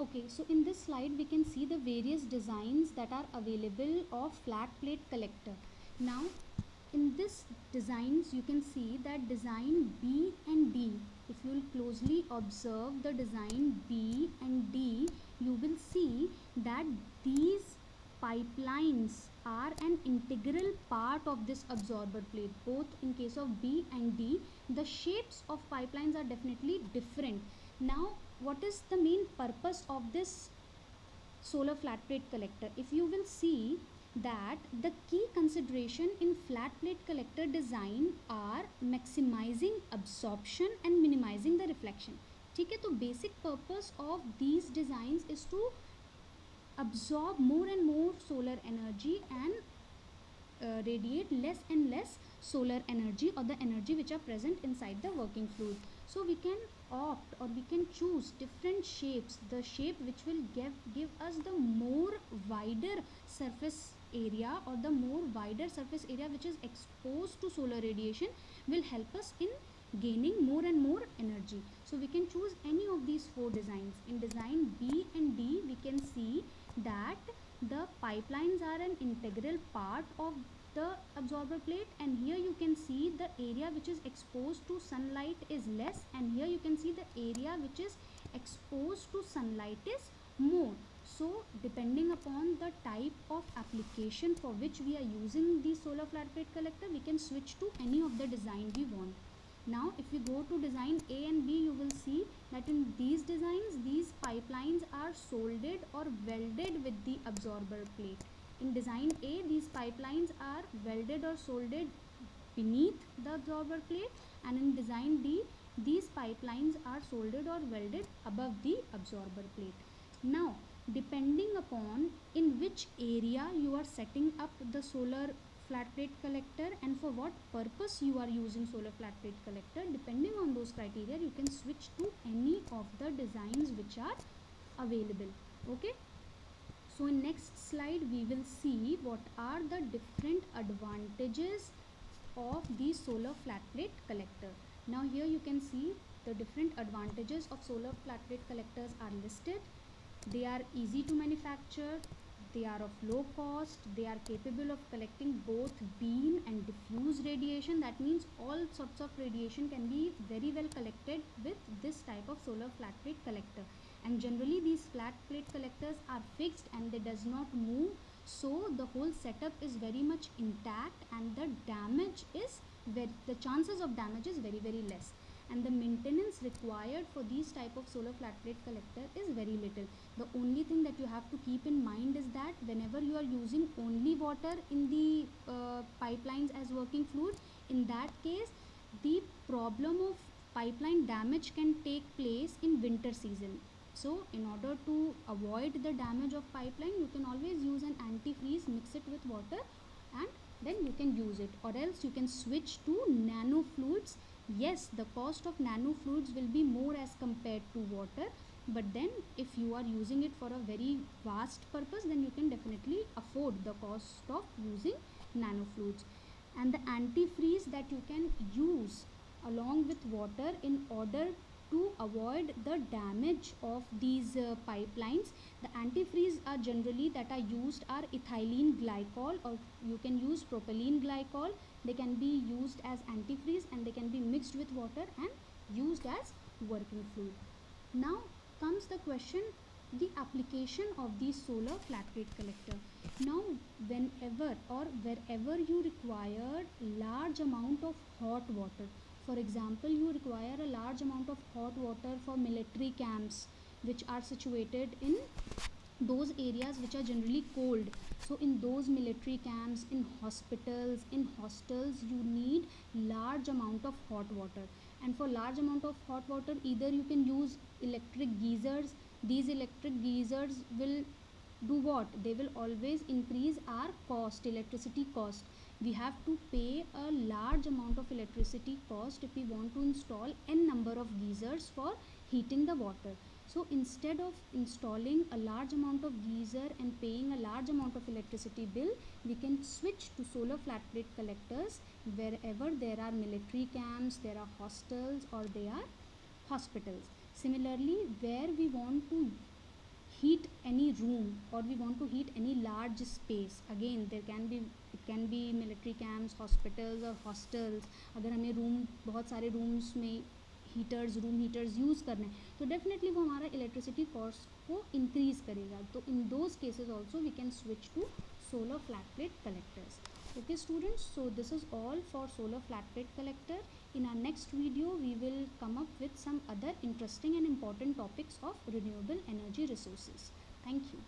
Okay, so in this slide we can see the various designs that are available of flat plate collector. Now in this designs you can see that design B and D. If you will closely observe the design B and D, you will see that these pipelines are an integral part of this absorber plate. Both in case of B and D, the shapes of pipelines are definitely different. Now what is the main purpose of this solar flat plate collector? If you will see that the key consideration in flat plate collector design are maximizing absorption and minimizing the reflection. ठीक है, तो basic purpose of these designs is to absorb more and more solar energy and radiate less and less solar energy or the energy which are present inside the working fluid. So we can opt or we can choose different shapes, the shape which will give us the more wider surface area or the more wider surface area which is exposed to solar radiation will help us in gaining more and more energy. So we can choose any of these four designs. In design B and D we can see that the pipelines are an integral part of the absorber plate, and here you can see the area which is exposed to sunlight is less, and here you can see the area which is exposed to sunlight is more. So depending upon the type of application for which we are using the solar flat plate collector, we can switch to any of the design we want. Now if we go to design A and B, you will see that in these designs these pipelines are soldered or welded with the absorber plate. In design A, these pipelines are welded or soldered beneath the absorber plate, and in design D these pipelines are soldered or welded above the absorber plate. Now depending upon in which area you are setting up the solar flat plate collector and for what purpose you are using solar flat plate collector, depending on those criteria you can switch to any of the designs which are available. Okay, so in next slide we will see what are the different advantages of the solar flat plate collector. Now here you can see the different advantages of solar flat plate collectors are listed. They are easy to manufacture, they are of low cost, they are capable of collecting both beam and diffuse radiation. That means all sorts of radiation can be very well collected with this type of solar flat plate collector. And generally these flat plate collectors are fixed and they does not move, so the whole setup is very much intact and the damage is the chances of damage is very less, and the maintenance required for these type of solar flat plate collector is very little. The only thing that you have to keep in mind is that whenever you are using only water in the pipelines as working fluid, in that case the problem of pipeline damage can take place in winter season. So in order to avoid the damage of pipeline, you can always use an antifreeze, mix it with water and then you can use it, or else you can switch to nano fluids. Yes, the cost of nano fluids will be more as compared to water, but then if you are using it for a very vast purpose, then you can definitely afford the cost of using nano fluids. And the antifreeze that you can use along with water in order to avoid the damage of these pipelines, the antifreeze are generally that are used are ethylene glycol, or you can use propylene glycol. They can be used as antifreeze and they can be mixed with water and used as working fluid. Now comes the question, the application of the solar flat plate collector. Now whenever or wherever you require large amount of hot water, for example you require a large amount of hot water for military camps which are situated in those areas which are generally cold. So in those military camps, in hospitals, in hostels, you need large amount of hot water, and for large amount of hot water either you can use electric geysers. These electric geysers will do what? They will always increase our cost, electricity cost. We have to pay a large amount of electricity cost if we want to install n number of geysers for heating the water. So instead of installing a large amount of geyser and paying a large amount of electricity bill, we can switch to solar flat plate collectors wherever there are military camps, there are hostels, or there are hospitals. Similarly, where we want to heat any room or we want to heat any large space, again there can be, it can be military camps, hospitals or hostels, अगर हमें room, बहुत सारे rooms में heaters, room heaters use करने हैं तो definitely वो हमारा इलेक्ट्रिसिटी कॉस्ट को इंक्रीज़ करेगा. तो in those cases also we can switch to solar flat plate collectors. Okay students, so this is all for solar flat plate collector. In our next video we will come up with some other interesting and important topics of renewable energy resources. Thank you.